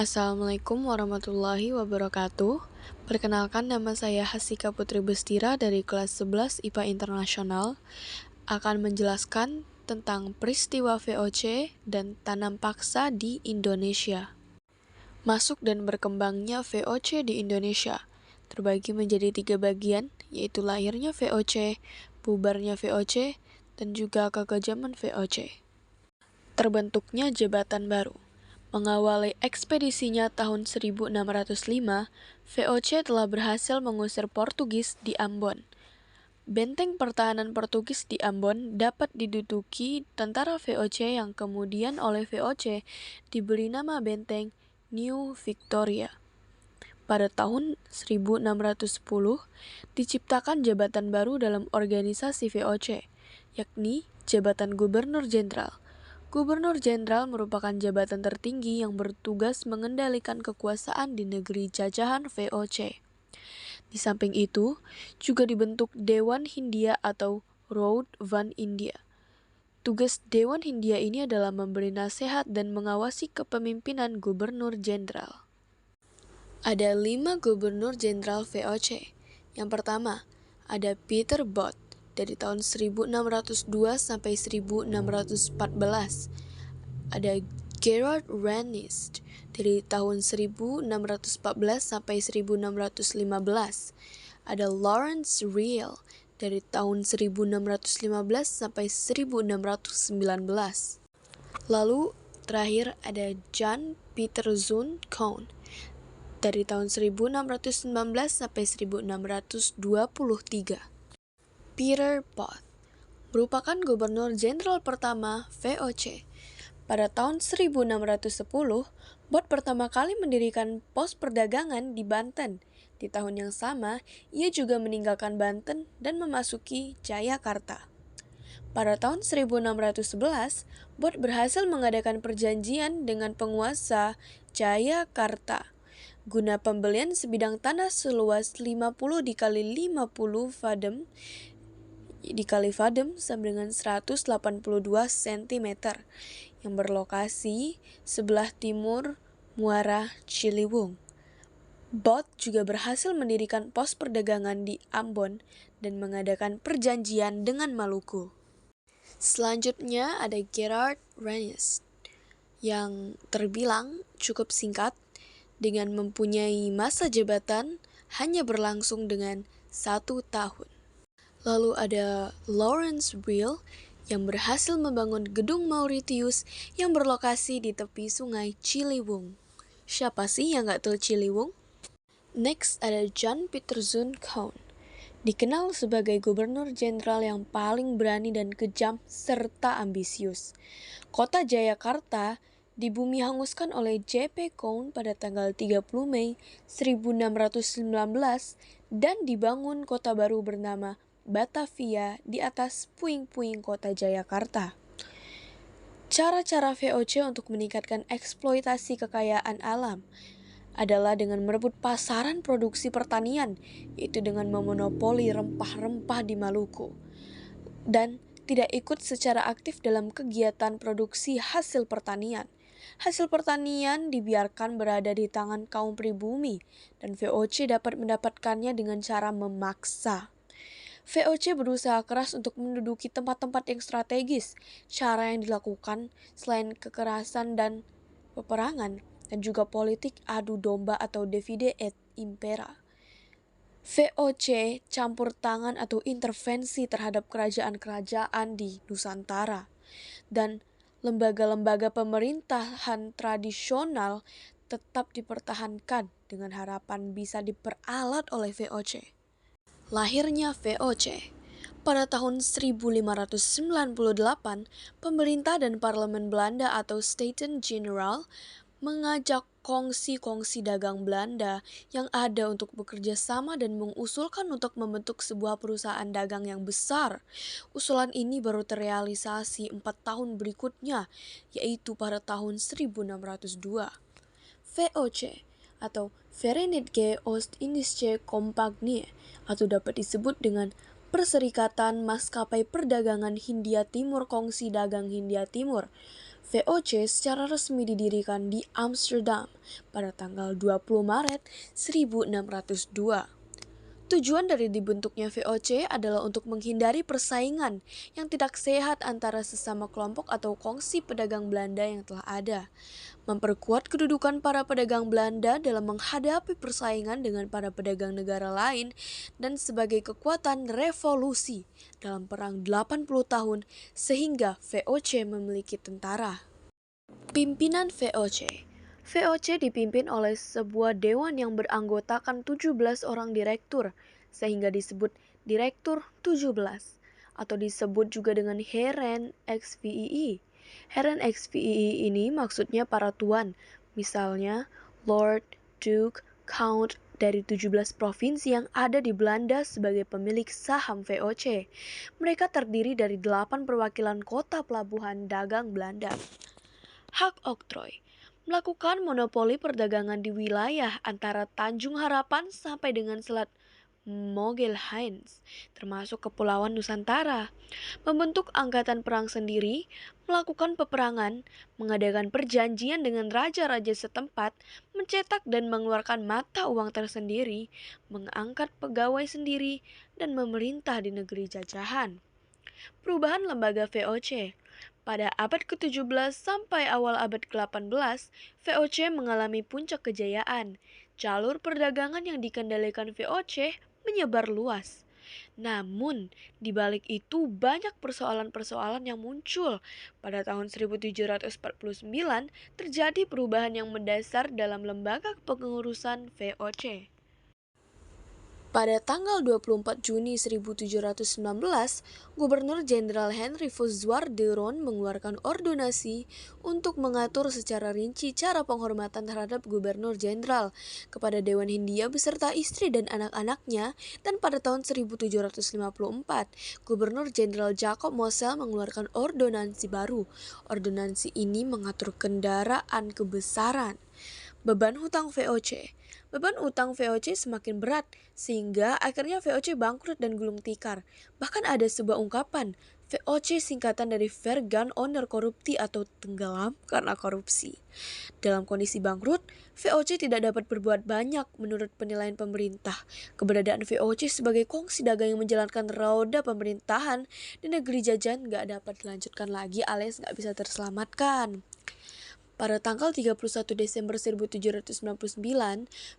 Assalamualaikum warahmatullahi wabarakatuh. Perkenalkan, nama saya Hasika Putri Bestira dari kelas 11 IPA Internasional akan menjelaskan tentang peristiwa VOC dan tanam paksa di Indonesia. Masuk dan berkembangnya VOC di Indonesia terbagi menjadi 3 bagian, yaitu lahirnya VOC, bubarnya VOC, dan juga kekejaman VOC. Terbentuknya jabatan baru. Mengawali ekspedisinya tahun 1605, VOC telah berhasil mengusir Portugis di Ambon. Benteng pertahanan Portugis di Ambon dapat diduduki tentara VOC yang kemudian oleh VOC diberi nama Benteng New Victoria. Pada tahun 1610, diciptakan jabatan baru dalam organisasi VOC, yakni Jabatan Gubernur Jenderal. Gubernur Jenderal merupakan jabatan tertinggi yang bertugas mengendalikan kekuasaan di negeri jajahan VOC. Di samping itu, juga dibentuk Dewan Hindia atau Road Van India. Tugas Dewan Hindia ini adalah memberi nasihat dan mengawasi kepemimpinan Gubernur Jenderal. Ada 5 Gubernur Jenderal VOC. Yang pertama, ada Peter Both dari tahun 1602 sampai 1614. Ada Gerard Renist dari tahun 1614 sampai 1615. Ada Lawrence Riel dari tahun 1615 sampai 1619. Lalu terakhir ada Jan Pieterszoon Koen dari tahun 1619 sampai 1623. Peter Both merupakan Gubernur Jenderal pertama VOC. Pada tahun 1610, Both pertama kali mendirikan pos perdagangan di Banten. Di tahun yang sama, ia juga meninggalkan Banten dan memasuki Jayakarta. Pada tahun 1611, Both berhasil mengadakan perjanjian dengan penguasa Jayakarta guna pembelian sebidang tanah seluas 50 dikali 50 fadem dikali fadem sama dengan 182 cm yang berlokasi sebelah timur Muara Ciliwung. Both juga berhasil mendirikan pos perdagangan di Ambon dan mengadakan perjanjian dengan Maluku. Selanjutnya ada Gerard Renist yang terbilang cukup singkat dengan mempunyai masa jabatan hanya berlangsung dengan 1 tahun. Lalu ada Lawrence Riel yang berhasil membangun gedung Mauritius yang berlokasi di tepi sungai Ciliwung. Siapa sih yang gak tahu Ciliwung? Next ada Jan Pieterszoon Koen, dikenal sebagai Gubernur Jenderal yang paling berani dan kejam serta ambisius. Kota Jayakarta dibumi hanguskan oleh J.P. Koen pada tanggal 30 Mei 1619 dan dibangun kota baru bernama Batavia di atas puing-puing kota Jayakarta. Cara-cara VOC untuk meningkatkan eksploitasi kekayaan alam adalah dengan merebut pasaran produksi pertanian, yaitu dengan memonopoli rempah-rempah di Maluku, dan tidak ikut secara aktif dalam kegiatan produksi hasil pertanian. Hasil pertanian dibiarkan berada di tangan kaum pribumi, dan VOC dapat mendapatkannya dengan cara memaksa. VOC berusaha keras untuk menduduki tempat-tempat yang strategis. Cara yang dilakukan selain kekerasan dan peperangan, dan juga politik adu domba atau divide et impera. VOC campur tangan atau intervensi terhadap kerajaan-kerajaan di Nusantara, dan lembaga-lembaga pemerintahan tradisional tetap dipertahankan dengan harapan bisa diperalat oleh VOC. Lahirnya VOC. Pada tahun 1598, pemerintah dan parlemen Belanda atau Staten-Generaal mengajak kongsi-kongsi dagang Belanda yang ada untuk bekerja sama dan mengusulkan untuk membentuk sebuah perusahaan dagang yang besar. Usulan ini baru terrealisasi 4 tahun berikutnya, yaitu pada tahun 1602. VOC atau Verenigde Oost-Indische Compagnie atau dapat disebut dengan Perserikatan Maskapai Perdagangan Hindia Timur Kongsi Dagang Hindia Timur. VOC secara resmi didirikan di Amsterdam pada tanggal 20 Maret 1602. Tujuan dari dibentuknya VOC adalah untuk menghindari persaingan yang tidak sehat antara sesama kelompok atau kongsi pedagang Belanda yang telah ada, memperkuat kedudukan para pedagang Belanda dalam menghadapi persaingan dengan para pedagang negara lain, dan sebagai kekuatan revolusi dalam Perang 80 tahun sehingga VOC memiliki tentara. Pimpinan VOC. VOC dipimpin oleh sebuah dewan yang beranggotakan 17 orang direktur, sehingga disebut Direktur 17, atau disebut juga dengan Heren XVII. Heren XVII ini maksudnya para tuan, misalnya Lord, Duke, Count dari 17 provinsi yang ada di Belanda sebagai pemilik saham VOC. Mereka terdiri dari 8 perwakilan kota pelabuhan dagang Belanda. Hak oktroy melakukan monopoli perdagangan di wilayah antara Tanjung Harapan sampai dengan Selat Mogelhines, termasuk Kepulauan Nusantara, membentuk angkatan perang sendiri, melakukan peperangan, mengadakan perjanjian dengan raja-raja setempat, mencetak dan mengeluarkan mata uang tersendiri, mengangkat pegawai sendiri, dan memerintah di negeri jajahan. Perubahan lembaga VOC. Pada abad ke-17 sampai awal abad ke-18, VOC mengalami puncak kejayaan. Jalur perdagangan yang dikendalikan VOC menyebar luas. Namun, di balik itu banyak persoalan-persoalan yang muncul. Pada tahun 1749, terjadi perubahan yang mendasar dalam lembaga kepengurusan VOC. Pada tanggal 24 Juni 1719, Gubernur Jenderal Henry Voussoir-de-Ron mengeluarkan ordonansi untuk mengatur secara rinci cara penghormatan terhadap Gubernur Jenderal kepada Dewan Hindia beserta istri dan anak-anaknya, dan pada tahun 1754, Gubernur Jenderal Jacob Mosel mengeluarkan ordonansi baru. Ordonansi ini mengatur kendaraan kebesaran. Beban hutang VOC. Beban utang VOC semakin berat, sehingga akhirnya VOC bangkrut dan gulung tikar. Bahkan ada sebuah ungkapan, VOC singkatan dari Vergaan onder koruptie atau tenggelam karena korupsi. Dalam kondisi bangkrut, VOC tidak dapat berbuat banyak menurut penilaian pemerintah. Keberadaan VOC sebagai kongsi dagang yang menjalankan roda pemerintahan di negeri jajan gak dapat dilanjutkan lagi alias gak bisa terselamatkan. Pada tanggal 31 Desember 1799,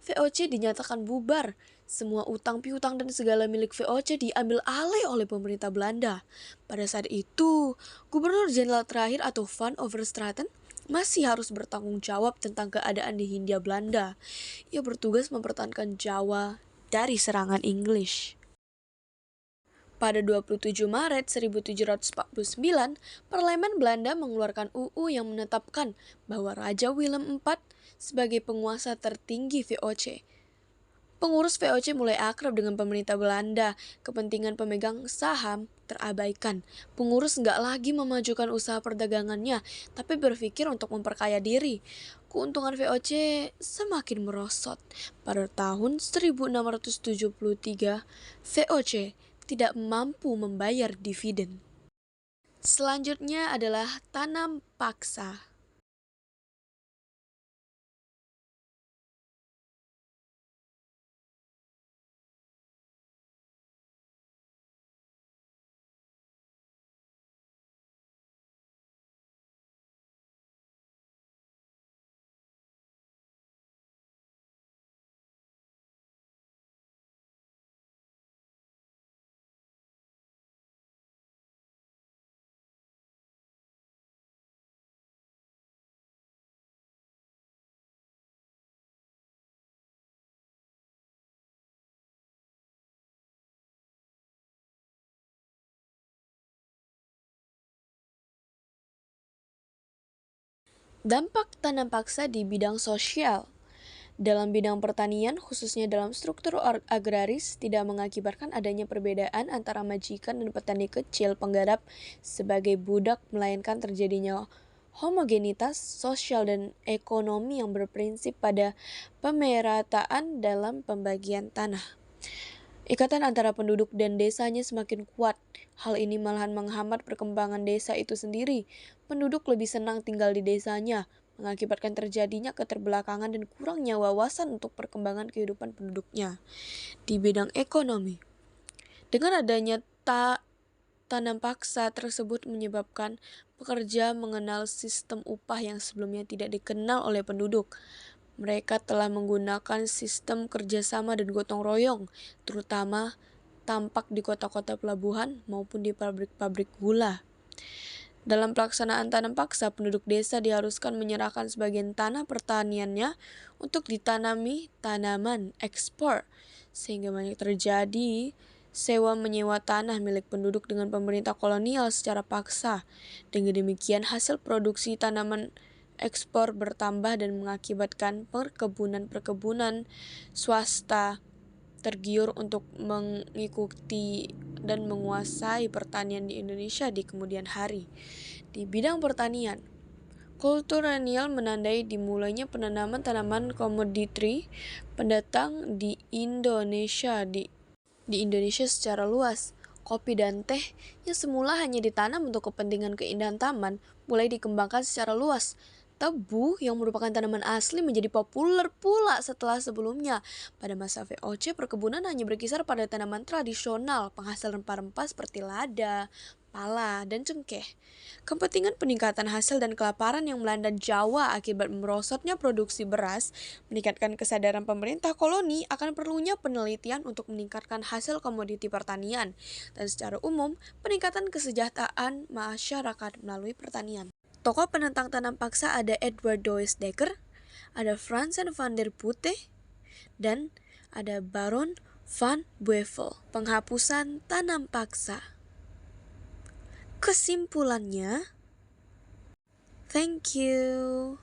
VOC dinyatakan bubar. Semua utang piutang dan segala milik VOC diambil alih oleh pemerintah Belanda. Pada saat itu, Gubernur Jenderal terakhir atau Van Overstraten masih harus bertanggung jawab tentang keadaan di Hindia Belanda. Ia bertugas mempertahankan Jawa dari serangan Inggris. Pada 27 Maret 1749, Parlemen Belanda mengeluarkan UU yang menetapkan bahwa Raja Willem IV sebagai penguasa tertinggi VOC. Pengurus VOC mulai akrab dengan pemerintah Belanda, kepentingan pemegang saham terabaikan. Pengurus nggak lagi memajukan usaha perdagangannya, tapi berpikir untuk memperkaya diri. Keuntungan VOC semakin merosot. Pada tahun 1673, VOC tidak mampu membayar dividen. Selanjutnya adalah tanam paksa. Dampak tanam paksa di bidang sosial. Dalam bidang pertanian, khususnya dalam struktur agraris, tidak mengakibatkan adanya perbedaan antara majikan dan petani kecil penggarap sebagai budak, melainkan terjadinya homogenitas sosial dan ekonomi yang berprinsip pada pemerataan dalam pembagian tanah. Ikatan antara penduduk dan desanya semakin kuat. Hal ini malahan menghambat perkembangan desa itu sendiri. Penduduk lebih senang tinggal di desanya, mengakibatkan terjadinya keterbelakangan dan kurangnya wawasan untuk perkembangan kehidupan penduduknya. Di bidang ekonomi, dengan adanya tanam paksa tersebut menyebabkan pekerja mengenal sistem upah yang sebelumnya tidak dikenal oleh penduduk. Mereka telah menggunakan sistem kerjasama dan gotong royong, terutama tampak di kota-kota pelabuhan maupun di pabrik-pabrik gula. Dalam pelaksanaan tanam paksa, penduduk desa diharuskan menyerahkan sebagian tanah pertaniannya untuk ditanami tanaman ekspor, sehingga banyak terjadi sewa menyewa tanah milik penduduk dengan pemerintah kolonial secara paksa. Dengan demikian, hasil produksi tanaman ekspor bertambah dan mengakibatkan perkebunan-perkebunan swasta tergiur untuk mengikuti dan menguasai pertanian di Indonesia di kemudian hari. Di bidang pertanian, kulturenial menandai dimulainya penanaman tanaman komoditi pendatang di Indonesia secara luas. Kopi dan teh yang semula hanya ditanam untuk kepentingan keindahan taman mulai dikembangkan secara luas. Tebu yang merupakan tanaman asli menjadi populer pula setelah sebelumnya. Pada masa VOC, perkebunan hanya berkisar pada tanaman tradisional, penghasil rempah-rempah seperti lada, pala, dan cengkeh. Kepentingan peningkatan hasil dan kelaparan yang melanda Jawa akibat merosotnya produksi beras meningkatkan kesadaran pemerintah koloni akan perlunya penelitian untuk meningkatkan hasil komoditi pertanian dan secara umum peningkatan kesejahteraan masyarakat melalui pertanian. Tokoh penentang tanam paksa ada Edward Dois Dekker, ada Fransen van der Putte, dan ada Baron van Boevel. Penghapusan tanam paksa. Kesimpulannya, thank you.